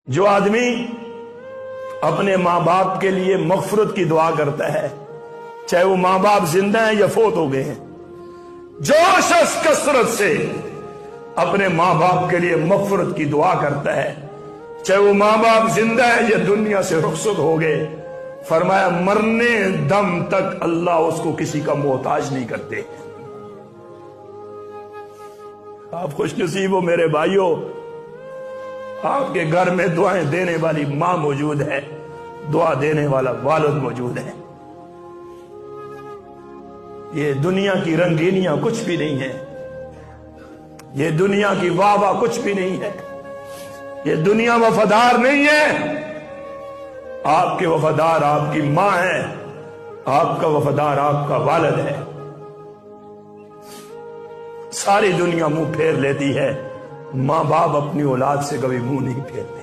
जो आदमी अपने मां बाप के लिए मगफरत की दुआ करता है, चाहे वो मां बाप जिंदा हैं या फोत हो गए हैं, जो शख्स कसरत से अपने मां बाप के लिए मगफरत की दुआ करता है, चाहे वो मां बाप जिंदा है या दुनिया से रुखसत हो गए, फरमाया मरने दम तक अल्लाह उसको किसी का मोहताज नहीं करते। आप खुशनसीब हो मेरे भाइयों, आपके घर में दुआएं देने वाली मां मौजूद है, दुआ देने वाला वालिद मौजूद है। ये दुनिया की रंगीनियां कुछ भी नहीं है, ये दुनिया की वाह वाह कुछ भी नहीं है, ये दुनिया वफादार नहीं है। आपके वफादार आपकी मां है, आपका वफादार आपका वालिद है। सारी दुनिया मुंह फेर लेती है, मां बाप अपनी औलाद से कभी मुंह नहीं फेरते।